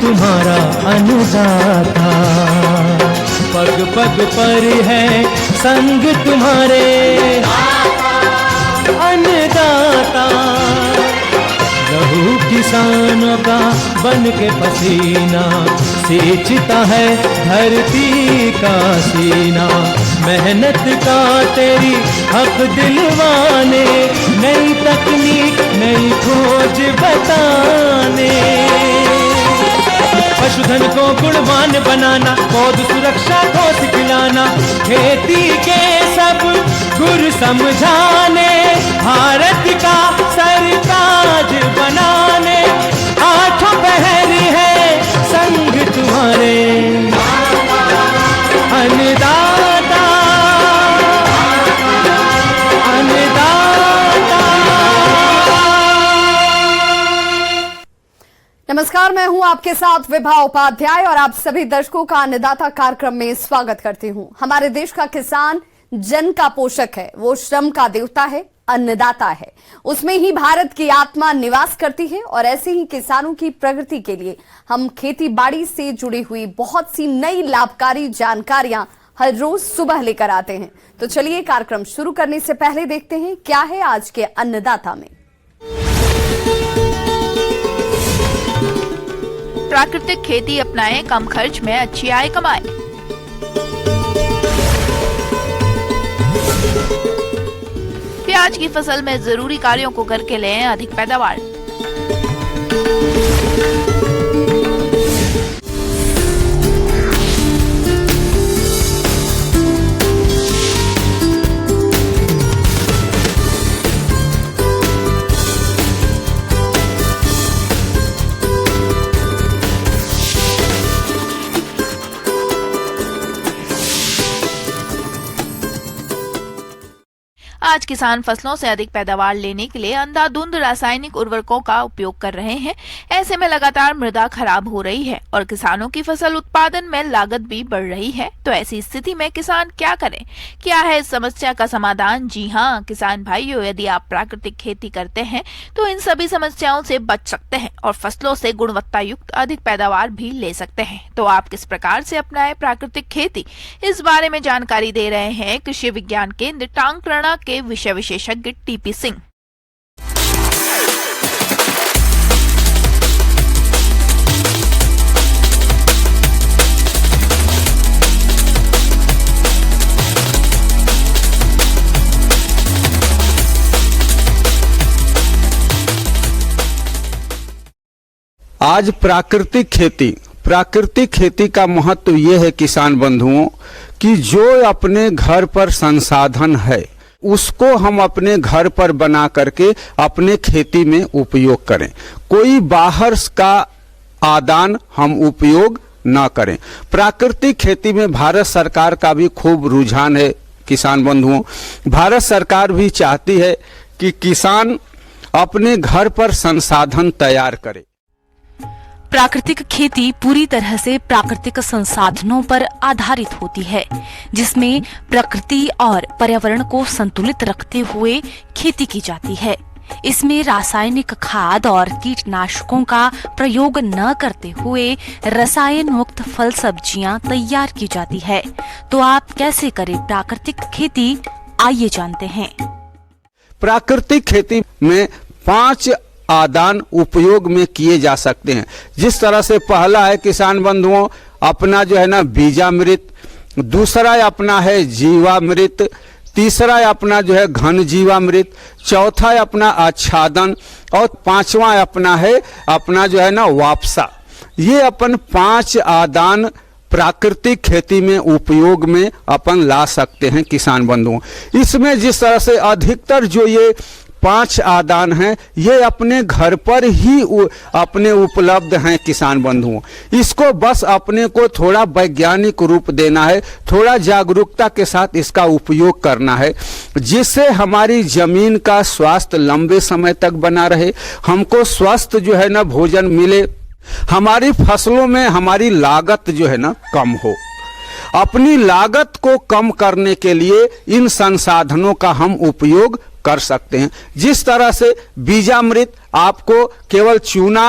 तुम्हारा अन्नदाता, पग पग पर है संग तुम्हारे अन्नदाता। लहू किसानों का बन के पसीना सींचता है धरती का सीना। मेहनत का तेरी हक दिलवाने, नई तकनीक नई खोज बताने। पशुधन को गुणवान बनाना, पौध सुरक्षा को सिखलाना, खेती के सब गुर समझाने, भारत का सरताज बनाने। आठों पहर है संग तुम्हारे अन्नदाता, अन्नदाता। नमस्कार, मैं हूं आपके साथ विभा उपाध्याय और आप सभी दर्शकों का अन्नदाता कार्यक्रम में स्वागत करती हूं। हमारे देश का किसान जन का पोषक है, वो श्रम का देवता है, अन्नदाता है। उसमें ही भारत की आत्मा निवास करती है और ऐसे ही किसानों की प्रगति के लिए हम खेती बाड़ी से जुड़ी हुई बहुत सी नई लाभकारी जानकारियां हर रोज सुबह लेकर आते हैं। तो चलिए कार्यक्रम शुरू करने से पहले देखते हैं क्या है आज के अन्नदाता में। प्राकृतिक खेती अपनाएं, कम खर्च में अच्छी आय कमाएं। प्याज की फसल में जरूरी कार्यों को करके लें अधिक पैदावार। आज किसान फसलों से अधिक पैदावार लेने के लिए अंधाधुंध रासायनिक उर्वरकों का उपयोग कर रहे हैं। ऐसे में लगातार मृदा खराब हो रही है और किसानों की फसल उत्पादन में लागत भी बढ़ रही है। तो ऐसी स्थिति में किसान क्या करें? क्या है इस समस्या का समाधान? जी हाँ किसान भाइयों, यदि आप प्राकृतिक खेती करते हैं तो इन सभी समस्याओं से बच सकते हैं और फसलों से गुणवत्ता युक्त अधिक पैदावार भी ले सकते हैं। तो आप किस प्रकार से अपनाएं प्राकृतिक खेती, इस बारे में जानकारी दे रहे हैं कृषि विज्ञान केंद्र टांकरणा के विषय विशेषज्ञ टीपी सिंह। आज प्राकृतिक खेती का महत्व ये है किसान बंधुओं कि जो अपने घर पर संसाधन है उसको हम अपने घर पर बना करके अपने खेती में उपयोग करें। कोई बाहर का आदान हम उपयोग ना करें। प्राकृतिक खेती में भारत सरकार का भी खूब रुझान है। किसान बंधुओं, भारत सरकार भी चाहती है कि किसान अपने घर पर संसाधन तैयार करे। प्राकृतिक खेती पूरी तरह से प्राकृतिक संसाधनों पर आधारित होती है, जिसमें प्रकृति और पर्यावरण को संतुलित रखते हुए खेती की जाती है। इसमें रासायनिक खाद और कीटनाशकों का प्रयोग न करते हुए रसायन मुक्त फल सब्जियां तैयार की जाती है। तो आप कैसे करें प्राकृतिक खेती, आइए जानते हैं। प्राकृतिक खेती में 5 आदान उपयोग में किए जा सकते हैं। जिस तरह से पहला है किसान बंधुओं अपना जो है ना बीजामृत, दूसरा अपना है जीवामृत, तीसरा अपना जो है घन जीवामृत, चौथा अपना आच्छादन और 5वां अपना है अपना जो है ना वापसा। ये अपन 5 आदान प्राकृतिक खेती में उपयोग में अपन ला सकते हैं किसान बंधुओं। इसमें जिस तरह से अधिकतर जो ये 5 आदान हैं ये अपने घर पर ही अपने उपलब्ध हैं किसान बंधुओं। इसको बस अपने को थोड़ा वैज्ञानिक रूप देना है, थोड़ा जागरूकता के साथ इसका उपयोग करना है, जिससे हमारी जमीन का स्वास्थ्य लंबे समय तक बना रहे, हमको स्वस्थ जो है ना भोजन मिले, हमारी फसलों में हमारी लागत जो है ना कम हो। अपनी लागत को कम करने के लिए इन संसाधनों का हम उपयोग कर सकते हैं। जिस तरह से बीजामृत आपको केवल चूना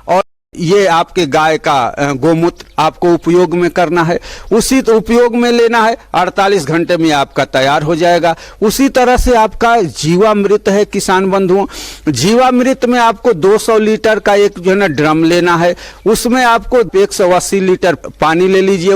और ये आपके गाय का गोमूत्र आपको उपयोग में करना है, उसी तो उपयोग में लेना है, 48 घंटे में आपका तैयार हो जाएगा। उसी तरह से आपका जीवामृत है किसान बंधुओं, जीवामृत में आपको 200 लीटर का एक जो है ना ड्रम लेना है, उसमें आपको 180 लीटर पानी ले लीजिए,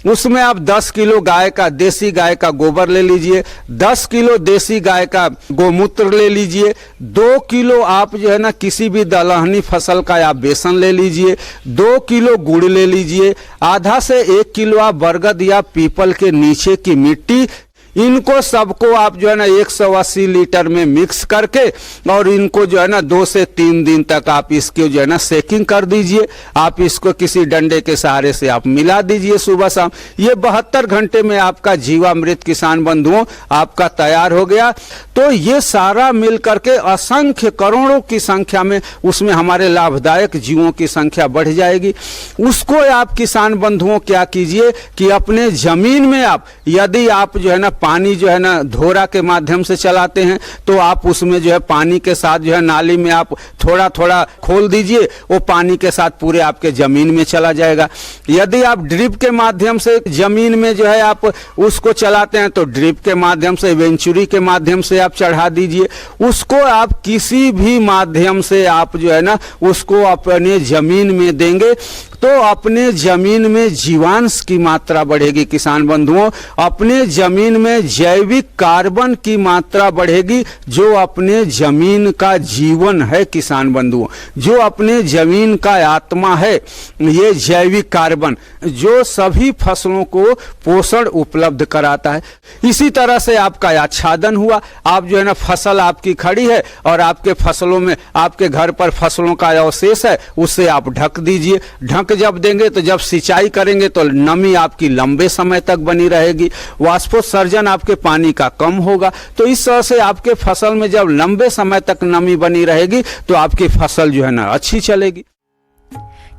उसमें आप 10 किलो गाय का देसी गाय का गोबर ले लीजिए, 10 किलो देसी गाय का गोमूत्र ले लीजिए, 2 किलो आप जो है ना किसी भी दलहनी फसल का आप बेसन ले लीजिए, 2 किलो गुड़ ले लीजिए, आधा से 1 किलो आप बरगद या पीपल के नीचे की मिट्टी, इनको सबको आप जो है ना 180 लीटर में मिक्स करके और इनको जो है ना 2 से 3 दिन तक आप इसके जो है ना सेकिंग कर दीजिए। आप इसको किसी डंडे के सहारे से आप मिला दीजिए सुबह शाम। ये 72 घंटे में आपका जीवामृत किसान बंधुओं आपका तैयार हो गया। तो ये सारा मिल करके असंख्य करोड़ों की संख्या में उसमें हमारे लाभदायक जीवों की संख्या बढ़ जाएगी। उसको आप किसान बंधुओं क्या कीजिए कि अपने जमीन में आप यदि आप जो है ना पानी जो है ना धोरा के माध्यम से चलाते हैं तो आप उसमें जो है पानी के साथ जो है नाली में आप थोड़ा थोड़ा खोल दीजिए, वो पानी के साथ पूरे आपके जमीन में चला जाएगा। यदि आप ड्रिप के माध्यम से जमीन में जो है आप उसको चलाते हैं तो ड्रिप के माध्यम से, वेंचुरी के माध्यम से आप चढ़ा दीजिए। उसको आप किसी भी माध्यम से आप जो है ना उसको अपने जमीन में देंगे तो अपने जमीन में जीवांश की मात्रा बढ़ेगी किसान बंधुओं, अपने जमीन में जैविक कार्बन की मात्रा बढ़ेगी, जो अपने जमीन का जीवन है किसान बंधुओं, जो अपने जमीन का आत्मा है। ये जैविक कार्बन जो सभी फसलों को पोषण उपलब्ध कराता है। इसी तरह से आपका आच्छादन हुआ, आप जो है ना फसल आपकी खड़ी है और आपके फसलों में आपके घर पर फसलों का अवशेष है, उससे आप ढक दीजिए। ढक जब देंगे तो जब सिंचाई करेंगे तो नमी आपकी लंबे समय तक बनी रहेगी, वाष्पोत्सर्जन आपके पानी का कम होगा। तो इस तरह से आपके फसल में जब लंबे समय तक नमी बनी रहेगी तो आपकी फसल जो है ना अच्छी चलेगी।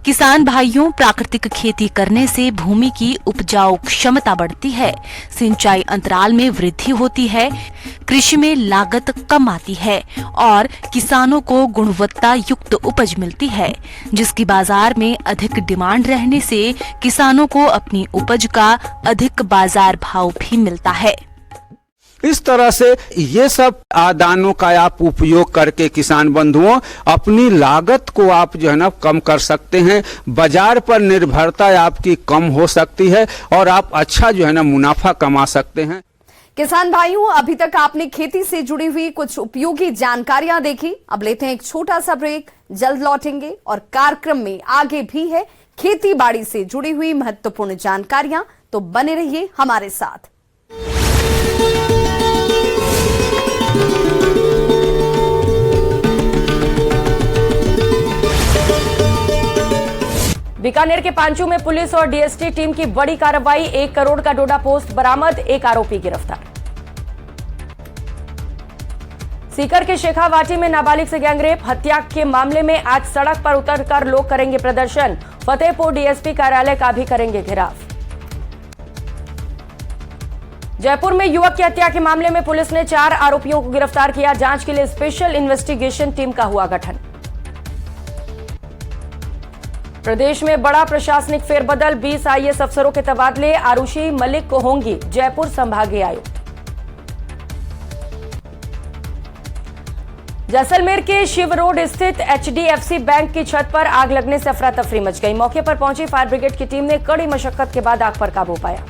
किसान भाइयों, प्राकृतिक खेती करने से भूमि की उपजाऊ क्षमता बढ़ती है, सिंचाई अंतराल में वृद्धि होती है, कृषि में लागत कम आती है और किसानों को गुणवत्ता युक्त उपज मिलती है, जिसकी बाजार में अधिक डिमांड रहने से किसानों को अपनी उपज का अधिक बाजार भाव भी मिलता है। इस तरह से ये सब आदानों का आप उपयोग करके किसान बंधुओं अपनी लागत को आप जो है ना कम कर सकते हैं, बाजार पर निर्भरता आपकी कम हो सकती है और आप अच्छा जो है ना मुनाफा कमा सकते हैं। किसान भाइयों, अभी तक आपने खेती से जुड़ी हुई कुछ उपयोगी जानकारियां देखी। अब लेते हैं एक छोटा सा ब्रेक, जल्द लौटेंगे और कार्यक्रम में आगे भी है खेती बाड़ी से जुड़ी हुई महत्वपूर्ण जानकारियां, तो बने रहिए हमारे साथ। बीकानेर के पांचू में पुलिस और डीएसटी टीम की बड़ी कार्रवाई, 1 करोड़ का डोडा पोस्ट बरामद, 1 आरोपी गिरफ्तार। सीकर के शेखावाटी में नाबालिग से गैंगरेप, हत्या के मामले में आज सड़क पर उतरकर लोग करेंगे प्रदर्शन, फतेहपुर डीएसपी कार्यालय का भी करेंगे घेराव। जयपुर में युवक की हत्या के मामले में पुलिस ने 4 आरोपियों को गिरफ्तार किया, जांच के लिए स्पेशल इन्वेस्टिगेशन टीम का हुआ गठन। प्रदेश में बड़ा प्रशासनिक फेरबदल, 20 आईएएस अफसरों के तबादले, आरुषि मलिक को होंगी जयपुर संभागीय आयुक्त। जैसलमेर के शिव रोड स्थित एचडीएफसी बैंक की छत पर आग लगने से अफरा तफरी मच गई। मौके पर पहुंची फायर ब्रिगेड की टीम ने कड़ी मशक्कत के बाद आग पर काबू पाया।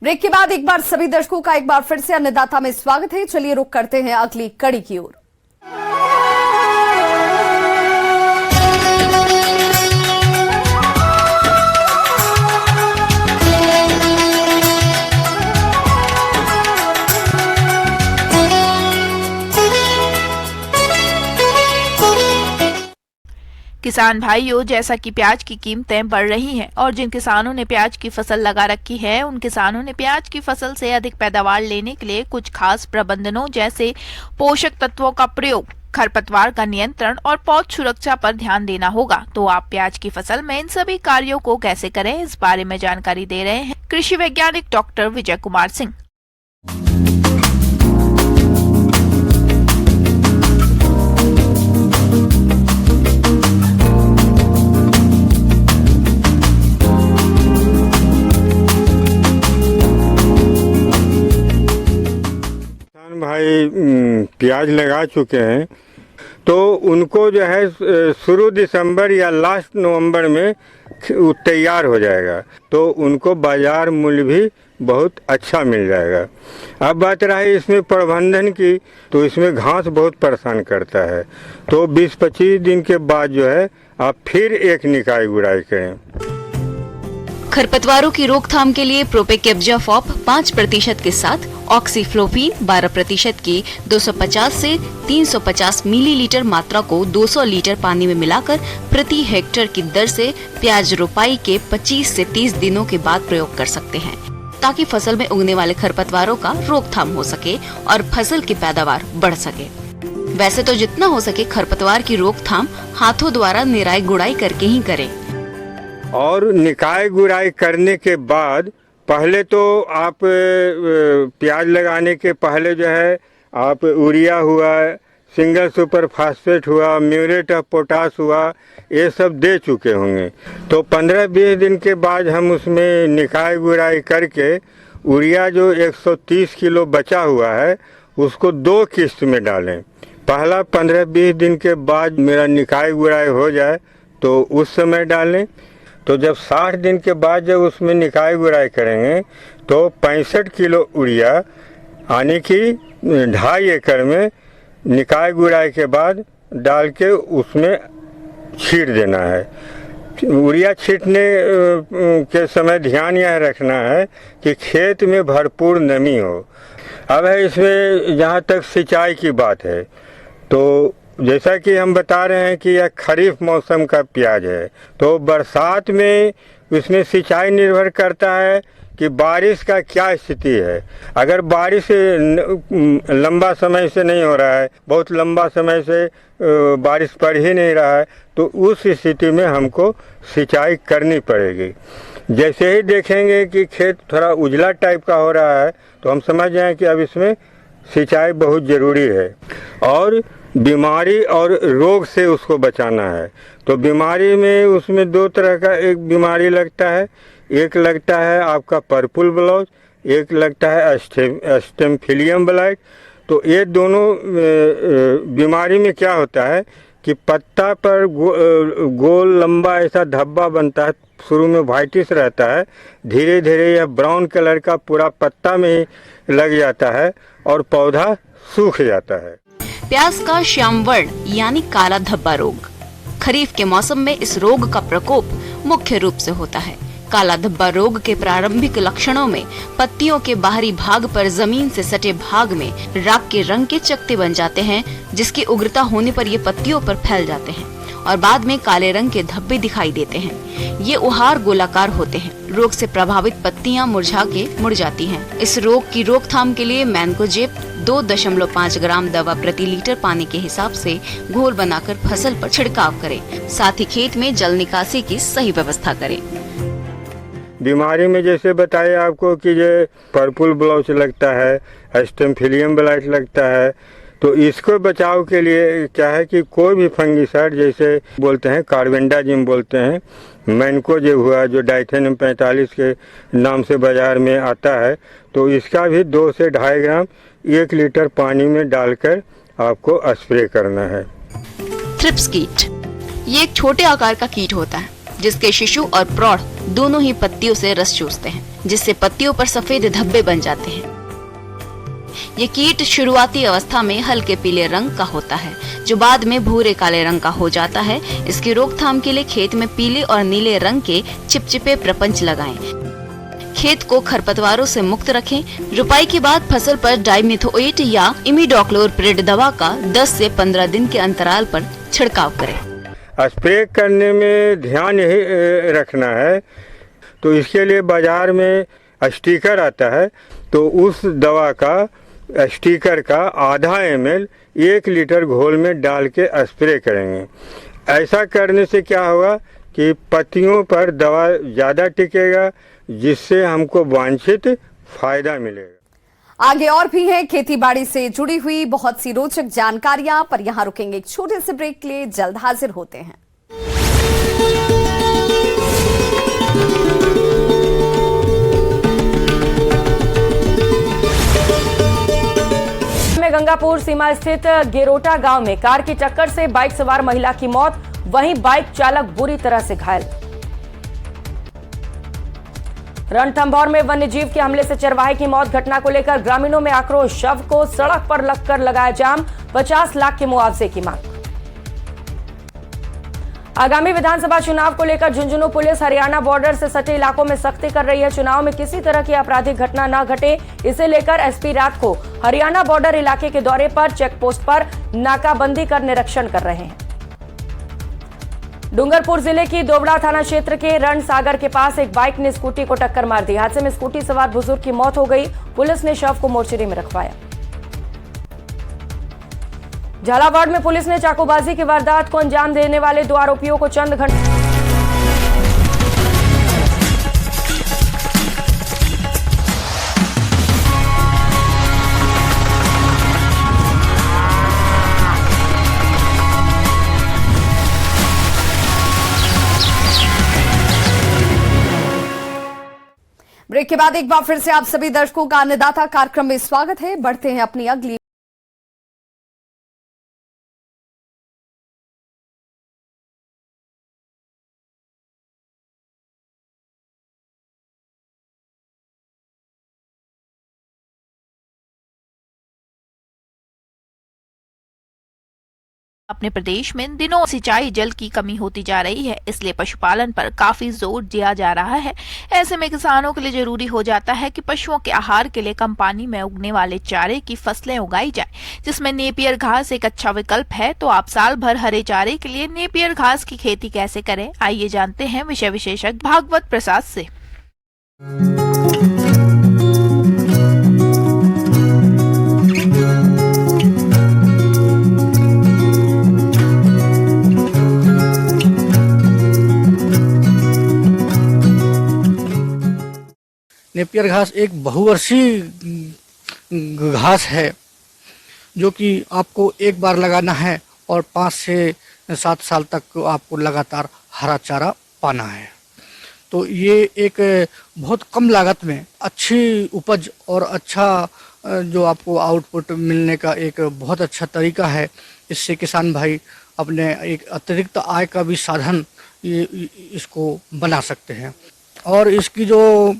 ब्रेक के बाद एक बार सभी दर्शकों का एक बार फिर से अन्नदाता में स्वागत है। चलिए रुक करते हैं अगली कड़ी की ओर। किसान भाइयों, जैसा कि प्याज की कीमतें बढ़ रही हैं और जिन किसानों ने प्याज की फसल लगा रखी है, उन किसानों ने प्याज की फसल से अधिक पैदावार लेने के लिए कुछ खास प्रबंधनों जैसे पोषक तत्वों का प्रयोग, खरपतवार का नियंत्रण और पौध सुरक्षा पर ध्यान देना होगा। तो आप प्याज की फसल में इन सभी कार्यों को कैसे करें, इस बारे में जानकारी दे रहे हैं कृषि वैज्ञानिक डॉक्टर विजय कुमार सिंह। भाई प्याज लगा चुके हैं तो उनको जो है शुरू दिसंबर या लास्ट नवंबर में तैयार हो जाएगा, तो उनको बाजार मूल्य भी बहुत अच्छा मिल जाएगा। अब बात रही इसमें प्रबंधन की, तो इसमें घास बहुत परेशान करता है, तो 20-25 दिन के बाद जो है आप फिर एक निकाई गुड़ाई करें। खरपतवारों की रोकथाम के लिए प्रोपेकेब्जाफॉप 5% के साथ ऑक्सीफ्लोफिन 12% की 250 से 350 मिलीलीटर मात्रा को 200 लीटर पानी में मिलाकर प्रति हेक्टेयर की दर से प्याज रोपाई के 25 से 30 दिनों के बाद प्रयोग कर सकते हैं, ताकि फसल में उगने वाले खरपतवारों का रोकथाम हो सके और फसल की पैदावार बढ़ सके। वैसे तो जितना हो सके खरपतवार की रोकथाम हाथों द्वारा निराई गुड़ाई करके ही करें। और निकाय गुड़ाई करने के बाद पहले तो आप प्याज लगाने के पहले जो है आप यूरिया हुआ, सिंगल सुपर फास्फेट हुआ, म्यूरेट ऑफ पोटास हुआ, ये सब दे चुके होंगे। तो 15-20 दिन के बाद हम उसमें निकाय गुड़ाई करके यूरिया जो 130 किलो बचा हुआ है उसको 2 किस्त में डालें। पहला 15-20 दिन के बाद मेरा निकाय गुड़ाई हो जाए तो उस समय डालें। तो जब 60 दिन के बाद जब उसमें निकाय गुड़ाई करेंगे तो 65 किलो यूरिया यानी कि 2.5 एकड़ में निकाय गुड़ाई के बाद डाल के उसमें छींट देना है। यूरिया छींटने के समय ध्यान यह रखना है कि खेत में भरपूर नमी हो। अब है इसमें जहाँ तक सिंचाई की बात है, तो जैसा कि हम बता रहे हैं कि यह खरीफ मौसम का प्याज है, तो बरसात में इसमें सिंचाई निर्भर करता है कि बारिश का क्या स्थिति है। अगर बारिश लंबा समय से नहीं हो रहा है, बहुत लंबा समय से बारिश पड़ ही नहीं रहा है, तो उस स्थिति में हमको सिंचाई करनी पड़ेगी। जैसे ही देखेंगे कि खेत थोड़ा उजला टाइप का हो रहा है तो हम समझ जाएं कि अब इसमें सिंचाई बहुत ज़रूरी है। और बीमारी और रोग से उसको बचाना है। तो बीमारी में उसमें 2 तरह का एक बीमारी लगता है, एक लगता है आपका पर्पल ब्लॉच, एक लगता है स्टेमफिलियम ब्लाइट। तो ये दोनों बीमारी में क्या होता है कि पत्ता पर गोल लंबा ऐसा धब्बा बनता है, शुरू में व्हाइटिश रहता है, धीरे धीरे यह ब्राउन कलर का पूरा पत्ता में ही लग जाता है और पौधा सूख जाता है। प्याज का श्यामवर्ण यानी काला धब्बा रोग। खरीफ के मौसम में इस रोग का प्रकोप मुख्य रूप से होता है। काला धब्बा रोग के प्रारंभिक लक्षणों में पत्तियों के बाहरी भाग पर जमीन से सटे भाग में राख के रंग के चकते बन जाते हैं, जिसकी उग्रता होने पर ये पत्तियों पर फैल जाते हैं और बाद में काले रंग के धब्बे दिखाई देते हैं। ये उहार गोलाकार होते हैं। रोग से प्रभावित पत्तियां मुरझा के मुड़ जाती हैं। इस रोग की रोकथाम के लिए मैनकोजेब 2.5 ग्राम दवा प्रति लीटर पानी के हिसाब से घोल बनाकर फसल पर छिड़काव करें। साथ ही खेत में जल निकासी की सही व्यवस्था करें। बीमारी में जैसे बताया आपको कि ये पर्पल ब्लॉच लगता है, स्टेमफिलियम ब्लाइट लगता है, तो इसको बचाव के लिए क्या है कि कोई भी फंगिसाइड जैसे बोलते हैं कार्बेंडाजिम बोलते हैं, मैनकोजेब हुआ जो डाइथेनियम 45 के नाम से बाजार में आता है, तो इसका भी 2 से 2.5 ग्राम 1 लीटर पानी में डालकर आपको स्प्रे करना है। थ्रिप्स कीट ये एक छोटे आकार का कीट होता है जिसके शिशु और प्रौढ़ दोनों ही पत्तियों से रस चूसते हैं, जिससे पत्तियों पर सफेद धब्बे बन जाते हैं। ये कीट शुरुआती अवस्था में हल्के पीले रंग का होता है, जो बाद में भूरे काले रंग का हो जाता है। इसकी रोकथाम के लिए खेत में पीले और नीले रंग के चिपचिपे प्रपंच लगाएं। खेत को खरपतवारों से मुक्त रखें। रुपाई के बाद फसल पर डाइमिथोएट या इमिडोक्लोरप्रिड दवा का 10 से 15 दिन के अंतराल पर छिड़काव करें। स्प्रे करने में ध्यान यही रखना है। तो इसके लिए बाज़ार में स्टिकर आता है, तो उस दवा का स्टिकर का आधा ml 1 लीटर घोल में डाल के स्प्रे करेंगे। ऐसा करने से क्या होगा कि पत्तियों पर दवा ज़्यादा टिकेगा, जिससे हमको वांछित फायदा मिलेगा। आगे और भी है खेती बाड़ी से जुड़ी हुई बहुत सी रोचक जानकारियां, पर यहां रुकेंगे एक छोटे से ब्रेक के लिए, जल्द हाजिर होते हैं। गंगापुर सीमा स्थित गेरोटा गांव में कार की टक्कर से बाइक सवार महिला की मौत, वहीं बाइक चालक बुरी तरह से घायल। रणथंभौर में वन्यजीव के हमले से चरवाहे की मौत, घटना को लेकर ग्रामीणों में आक्रोश, शव को सड़क पर लगकर लगाया जाम, 50 लाख के मुआवजे की मांग। आगामी विधानसभा चुनाव को लेकर झुंझुनू पुलिस हरियाणा बॉर्डर से सटे इलाकों में सख्ती कर रही है। चुनाव में किसी तरह की आपराधिक घटना न घटे, इसे लेकर एसपी रात को हरियाणा बॉर्डर इलाके के दौरे पर चेक पोस्ट पर नाकाबंदी कर निरीक्षण कर रहे हैं। डूंगरपुर जिले की दोबड़ा थाना क्षेत्र के रण सागर के पास एक बाइक ने स्कूटी को टक्कर मार दी। हादसे में स्कूटी सवार बुजुर्ग की मौत हो गई। पुलिस ने शव को मोर्चरी में रखवाया। झालावाड़ में पुलिस ने चाकूबाजी की वारदात को अंजाम देने वाले 2 आरोपियों को चंद घंटे ब्रेक के बाद एक बार फिर से आप सभी दर्शकों का अन्नदाता कार्यक्रम में स्वागत है। बढ़ते हैं अपनी अगली अपने प्रदेश में इन दिनों सिंचाई जल की कमी होती जा रही है, इसलिए पशुपालन पर काफी जोर दिया जा रहा है। ऐसे में किसानों के लिए जरूरी हो जाता है कि पशुओं के आहार के लिए कम पानी में उगने वाले चारे की फसलें उगाई जाए, जिसमें नेपियर घास एक अच्छा विकल्प है। तो आप साल भर हरे चारे के लिए नेपियर घास की खेती कैसे करें, आइए जानते हैं विषय विशेषज्ञ भागवत प्रसाद से। नेपियर घास एक बहुवर्षीय घास है जो कि आपको एक बार लगाना है और 5 से 7 साल तक आपको लगातार हरा चारा पाना है। तो ये एक बहुत कम लागत में अच्छी उपज और अच्छा जो आपको आउटपुट मिलने का एक बहुत अच्छा तरीका है। इससे किसान भाई अपने एक अतिरिक्त आय का भी साधन इसको बना सकते हैं। और इसकी जो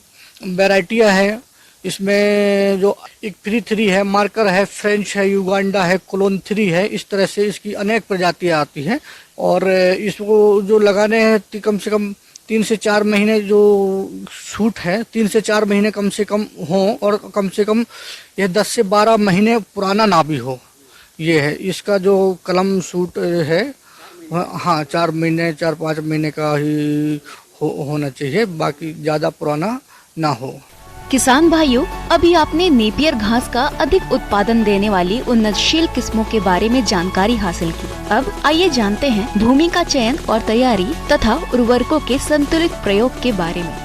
वैरायटियाँ है, इसमें जो एक 3 है, मार्कर है, फ्रेंच है, युगांडा है, कोलोन 3 है, इस तरह से इसकी अनेक प्रजातियाँ आती हैं। और इसको जो लगाने हैं कम से कम 3 से 4 महीने जो शूट है 3 से 4 महीने कम से कम हो, और कम से कम यह 10 से 12 महीने पुराना ना भी हो। ये है इसका जो कलम शूट है, हाँ 4-5 महीने का ही होना चाहिए, बाकी ज़्यादा पुराना ना हो। किसान भाइयों, अभी आपने नेपियर घास का अधिक उत्पादन देने वाली उन्नतशील किस्मों के बारे में जानकारी हासिल की। अब आइए जानते हैं भूमि का चयन और तैयारी तथा उर्वरकों के संतुलित प्रयोग के बारे में।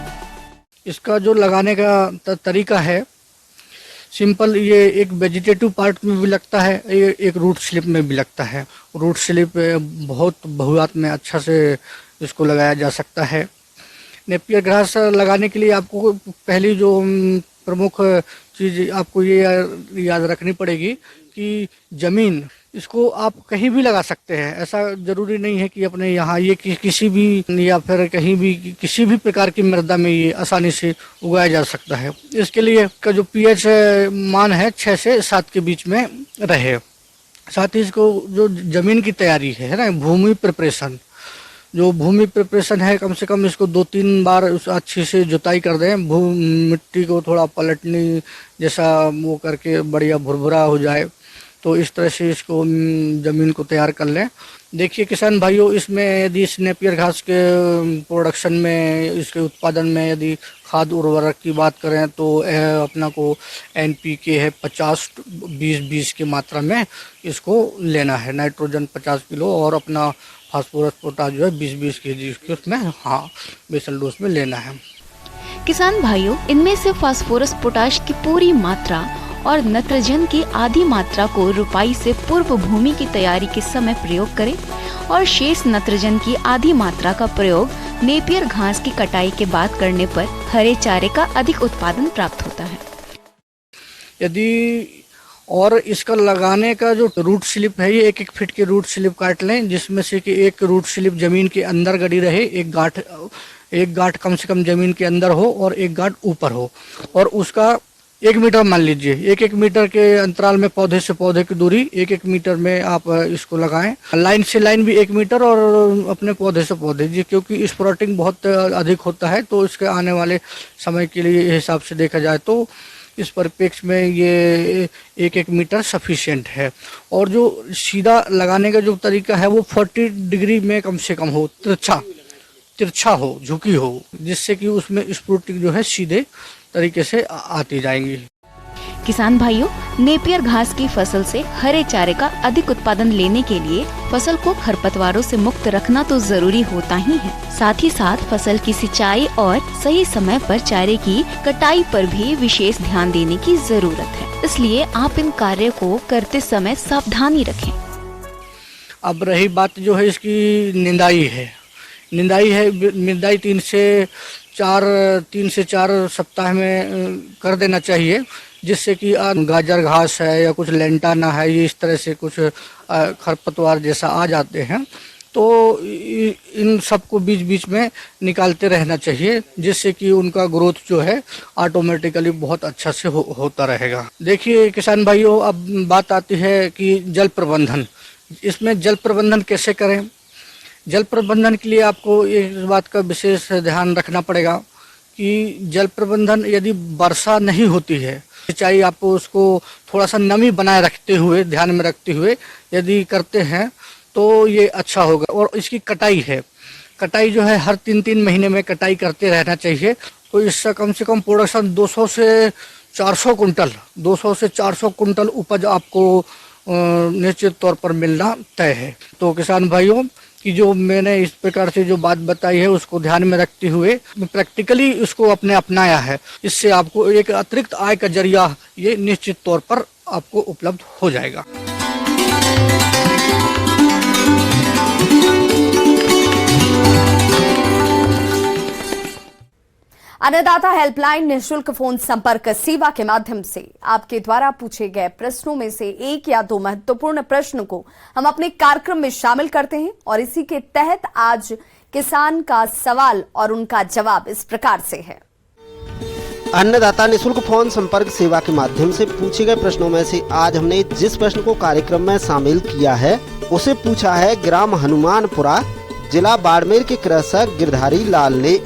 इसका जो लगाने का तरीका है सिंपल, ये एक वेजिटेटिव पार्ट में भी लगता है, एक रूट स्लिप में भी लगता है। रूट स्लिप बहुत बहुआत में अच्छा से इसको लगाया जा सकता है। नेपियर घास लगाने के लिए आपको पहली जो प्रमुख चीज़ आपको ये याद रखनी पड़ेगी कि ज़मीन, इसको आप कहीं भी लगा सकते हैं। ऐसा ज़रूरी नहीं है कि अपने यहाँ ये किसी भी या फिर कहीं भी किसी भी प्रकार की मृदा में ये आसानी से उगाया जा सकता है। इसके लिए का जो pH मान है 6 से 7 के बीच में रहे। साथ ही इसको जो ज़मीन की तैयारी है ना, भूमि प्रिपरेशन, जो भूमि प्रिपरेशन है, कम से कम इसको 2-3 बार अच्छी से जुताई कर दें। मिट्टी को थोड़ा पलटनी जैसा वो करके बढ़िया भुरभुरा हो जाए, तो इस तरह से इसको ज़मीन को तैयार कर लें। देखिए किसान भाइयों, इसमें यदि नेपियर घास के प्रोडक्शन में, इसके उत्पादन में यदि खाद उर्वरक की बात करें तो अपना को NPK है 50-20-20 की मात्रा में इसको लेना है। नाइट्रोजन 50 किलो और अपना फास्फोरस पोटाश जो है 20-20 kg उसमें बेसल डोज में लेना है। किसान भाइयों, इनमें से फास्फोरस पोटाश की पूरी मात्रा और नत्रजन की आधी मात्रा को रुपाई से पूर्व भूमि की तैयारी के समय प्रयोग करें और शेष नत्रजन की आधी मात्रा का प्रयोग नेपियर घास की कटाई के बाद करने पर हरे चारे का अधिक उत्पादन प्राप्त होता है। यदि और इसका लगाने का जो रूट स्लिप है, ये 1-1 फीट की रूट स्लिप काट लें, जिसमें से कि एक रूट स्लिप जमीन के अंदर गड़ी रहे, एक गांठ कम से कम जमीन के अंदर हो और एक गांठ ऊपर हो, और उसका 1 मीटर मान लीजिए, 1-1 मीटर के अंतराल में पौधे से पौधे की दूरी 1-1 मीटर में आप इसको लगाएं। लाइन से लाइन भी 1 मीटर और अपने पौधे से पौधे जी, क्योंकि स्प्राउटिंग बहुत अधिक होता है तो इसके आने वाले समय के लिए हिसाब से देखा जाए तो इस परिप्रेक्ष्य में ये 1-1 मीटर सफिशिएंट है। और जो सीधा लगाने का जो तरीका है वो 40 डिग्री में कम से कम हो, तिरछा हो, झुकी हो, जिससे कि उसमें स्प्राउटिंग जो है सीधे तरीके से आती जाएंगी। किसान भाइयों, नेपियर घास की फसल से हरे चारे का अधिक उत्पादन लेने के लिए फसल को खरपतवारों से मुक्त रखना तो जरूरी होता ही है, साथ ही साथ फसल की सिंचाई और सही समय पर चारे की कटाई पर भी विशेष ध्यान देने की जरूरत है। इसलिए आप इन कार्य को करते समय सावधानी रखें। अब रही बात जो है इसकी निंदाई 3 से 4 सप्ताह में कर देना चाहिए, जिससे कि गाजर घास है या कुछ लेंटाना है, ये इस तरह से कुछ खरपतवार जैसा आ जाते हैं, तो इन सबको बीच बीच में निकालते रहना चाहिए, जिससे कि उनका ग्रोथ जो है ऑटोमेटिकली बहुत अच्छा से होता रहेगा। देखिए किसान भाइयों, अब बात आती है कि जल प्रबंधन। इसमें जल प्रबंधन कैसे करें? जल प्रबंधन के लिए आपको इस बात का विशेष ध्यान रखना पड़ेगा कि जल प्रबंधन यदि वर्षा नहीं होती है, सिंचाई आपको उसको थोड़ा सा नमी बनाए रखते हुए, ध्यान में रखते हुए यदि करते हैं तो ये अच्छा होगा। और इसकी कटाई जो है हर 3-3 महीने में कटाई करते रहना चाहिए। तो इससे कम से कम प्रोडक्शन 200 से 400 कुंटल उपज आपको निश्चित तौर पर मिलना तय है। तो किसान भाइयों कि जो मैंने इस प्रकार से जो बात बताई है उसको ध्यान में रखते हुए प्रैक्टिकली उसको अपनाया है, इससे आपको एक अतिरिक्त आय का जरिया ये निश्चित तौर पर आपको उपलब्ध हो जाएगा। अन्नदाता हेल्पलाइन निःशुल्क फोन संपर्क सेवा के माध्यम से आपके द्वारा पूछे गए प्रश्नों में से 1 या 2 महत्वपूर्ण प्रश्न को हम अपने कार्यक्रम में शामिल करते हैं और इसी के तहत आज किसान का सवाल और उनका जवाब इस प्रकार से है। अन्नदाता निःशुल्क फोन संपर्क सेवा के माध्यम से पूछे गए प्रश्नों में से आज हमने जिस प्रश्न को कार्यक्रम में शामिल किया है उसे पूछा है ग्राम हनुमानपुरा, जिला बाड़मेर के कृषक गिरधारी लाल ने।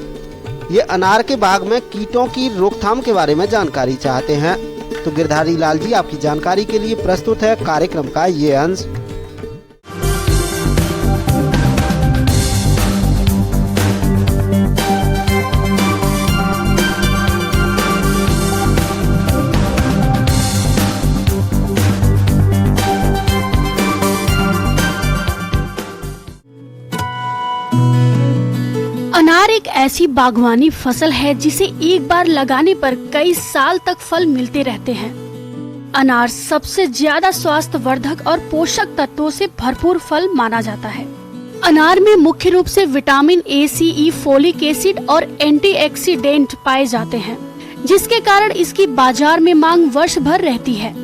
ये अनार के बाग में कीटों की रोकथाम के बारे में जानकारी चाहते हैं। तो गिरधारी लाल जी, आपकी जानकारी के लिए प्रस्तुत है कार्यक्रम का ये अंश। अनार एक ऐसी बागवानी फसल है जिसे एक बार लगाने पर कई साल तक फल मिलते रहते हैं। अनार सबसे ज्यादा स्वास्थ्यवर्धक और पोषक तत्वों से भरपूर फल माना जाता है। अनार में मुख्य रूप से vitamin A, C, E, folic acid और एंटीऑक्सीडेंट पाए जाते हैं, जिसके कारण इसकी बाजार में मांग वर्ष भर रहती है।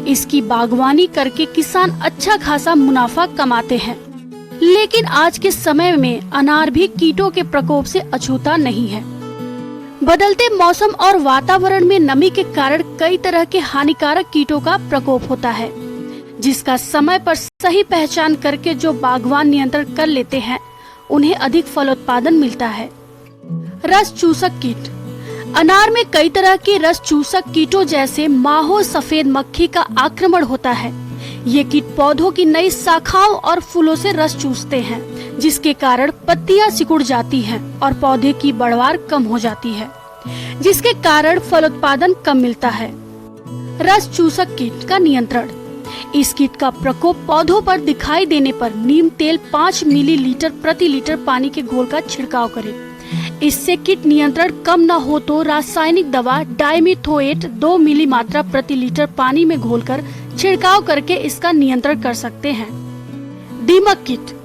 इसकी बागवानी करके किसान अच्छा खासा मुनाफा कमाते हैं। लेकिन आज के समय में अनार भी कीटों के प्रकोप से अछूता नहीं है। बदलते मौसम और वातावरण में नमी के कारण कई तरह के हानिकारक कीटों का प्रकोप होता है, जिसका समय पर सही पहचान करके जो बागवान नियंत्रण कर लेते हैं उन्हें अधिक फलोत्पादन मिलता है। रस चूसक कीट। अनार में कई तरह के रस चूसक कीटों जैसे माहो सफेद मक्खी का आक्रमण होता है। ये कीट पौधों की नई शाखाओं और फूलों से रस चूसते हैं, जिसके कारण पत्तियां सिकुड़ जाती हैं और पौधे की बढ़वार कम हो जाती है, जिसके कारण फल उत्पादन कम मिलता है। रस चूसक कीट का नियंत्रण। इस कीट का प्रकोप पौधों पर दिखाई देने पर नीम तेल 5 मिलीलीटर प्रति लीटर पानी के घोल का छिड़काव करें। इससे कीट नियंत्रण कम न हो तो रासायनिक दवा डाइमिथोएट 2 मिली मात्रा प्रति लीटर पानी में घोलकर छिड़काव करके इसका नियंत्रण कर सकते हैं। दीमक कीट।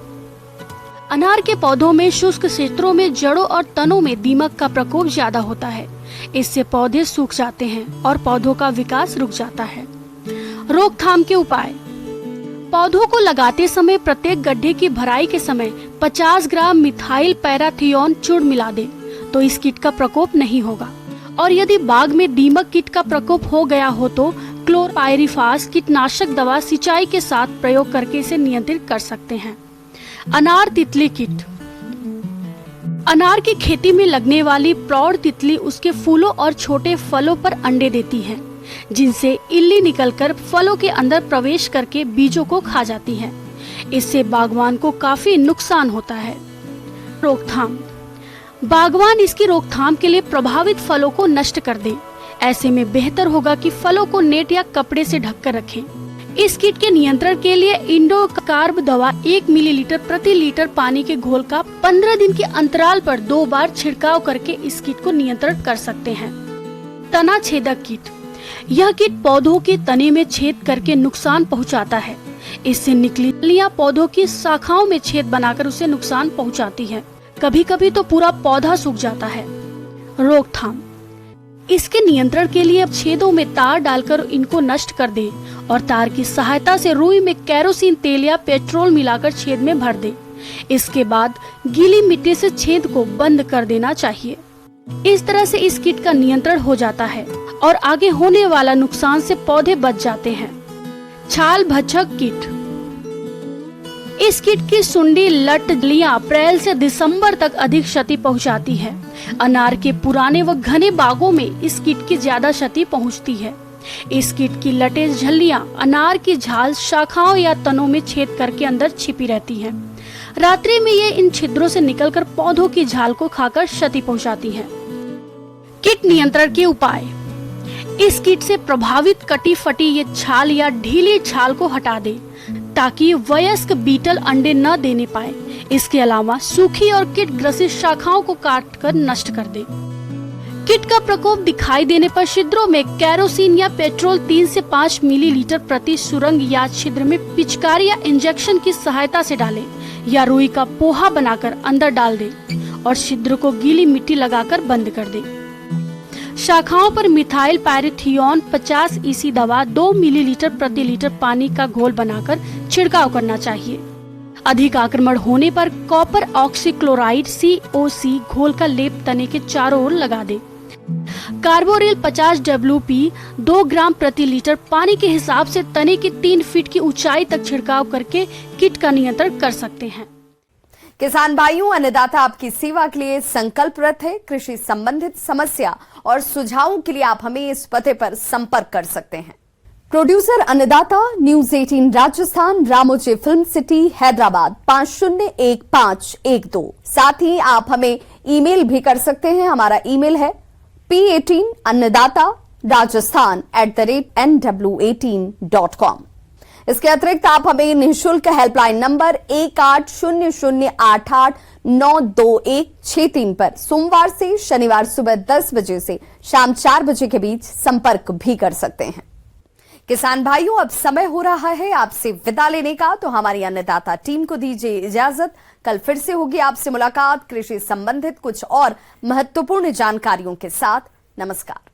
अनार के पौधों में शुष्क क्षेत्रों में जड़ों और तनों में दीमक का प्रकोप ज्यादा होता है। इससे पौधे सूख जाते हैं और पौधों का विकास रुक जाता है। रोकथाम के उपाय। पौधों को लगाते समय प्रत्येक गड्ढे की भराई के समय 50 ग्राम मिथाइल पैराथियोन चूर्ण मिला दे तो इस कीट का प्रकोप नहीं होगा। और यदि बाग में दीमक कीट का प्रकोप हो गया हो तो क्लोरपाइरिफास कीटनाशक दवा सिंचाई के साथ प्रयोग करके इसे नियंत्रित कर सकते हैं। अनार तितली कीट। अनार की खेती में लगने वाली प्रौढ़ तितली उसके फूलों और छोटे फलों पर अंडे देती है, जिनसे इल्ली निकलकर फलों के अंदर प्रवेश करके बीजों को खा जाती है। इससे बागवान को काफी नुकसान होता है। रोकथाम। बागवान इसकी रोकथाम के लिए प्रभावित फलों को नष्ट कर दे। ऐसे में बेहतर होगा कि फलों को नेट या कपड़े से ढककर रखें। इस कीट के नियंत्रण के लिए इंडोकार्ब दवा 1 मिलीलीटर प्रति लीटर पानी के घोल का 15 दिन के अंतराल पर 2 बार छिड़काव करके इस कीट को नियंत्रण कर सकते हैं। तना छेदक कीट। यह कीट पौधों के तने में छेद करके नुकसान पहुंचाता है। इससे निकली फलियां पौधों की शाखाओं में छेद बनाकर उसे नुकसान पहुंचाती है। कभी कभी तो पूरा पौधा सूख जाता है। रोकथाम। इसके नियंत्रण के लिए छेदों में तार डालकर इनको नष्ट कर दें और तार की सहायता से रुई में केरोसिन तेल या पेट्रोल मिलाकर छेद में भर दें। इसके बाद गीली मिट्टी से छेद को बंद कर देना चाहिए। इस तरह से इस कीट का नियंत्रण हो जाता है और आगे होने वाला नुकसान से पौधे बच जाते हैं। छाल भक्षक कीट। इस कीट की सुंडी लटलियां अप्रैल से दिसंबर तक अधिक क्षति पहुंचाती है। अनार के पुराने व घने बागों में इस कीट की ज्यादा क्षति पहुंचती है। इस कीट की लटे झल्लियां अनार की झाल शाखाओं या तनों में छेद करके अंदर छिपी रहती हैं। रात्रि में ये इन छिद्रों से निकलकर पौधों की झाल को खाकर क्षति पहुंचाती है। कीट नियंत्रण के उपाय। इस कीट से प्रभावित कटी फटी ये छाल या ढीली छाल को हटा दे ताकि वयस्क बीटल अंडे न देने पाए। इसके अलावा सूखी और कीट ग्रसित शाखाओं को काट कर नष्ट कर दे। कीट का प्रकोप दिखाई देने पर छिद्रों में केरोसिन या पेट्रोल 3 से 5 मिलीलीटर प्रति सुरंग या छिद्र में पिचकारी या इंजेक्शन की सहायता से डालें या रुई का पोहा बनाकर अंदर डाल दें और छिद्र को गीली मिट्टी लगाकर बंद कर दें। शाखाओं पर मिथाइल पैराथियोन 50 EC दवा 2 मिलीलीटर प्रति लीटर पानी का घोल बनाकर छिड़काव करना चाहिए। अधिक आक्रमण होने पर कॉपर ऑक्सीक्लोराइड COC घोल का लेप तने के चारों ओर लगा दे। कार्बोरिल 50 WP 2 ग्राम प्रति लीटर पानी के हिसाब से तने की 3 फीट की ऊंचाई तक छिड़काव करके कीट का नियंत्रण कर सकते हैं। किसान भाइयों, अन्नदाता आपकी सेवा के लिए संकल्परत है। कृषि संबंधित समस्या और सुझावों के लिए आप हमें इस पते पर संपर्क कर सकते हैं। प्रोड्यूसर अन्नदाता, news 18 Rajasthan, Ramoji film city, Hyderabad 501512। साथ ही आप हमें ईमेल भी कर सकते हैं। हमारा ईमेल है p18annadatarajasthan@nw18.com। इसके अतिरिक्त आप हमें निःशुल्क हेल्पलाइन नंबर 1800889216 पर सोमवार से शनिवार सुबह 10 बजे से शाम 4 बजे के बीच संपर्क भी कर सकते हैं। किसान भाइयों, अब समय हो रहा है आपसे विदा लेने का, तो हमारी अन्नदाता टीम को दीजिए इजाजत। कल फिर से होगी आपसे मुलाकात कृषि संबंधित कुछ और महत्वपूर्ण जानकारियों के साथ। नमस्कार।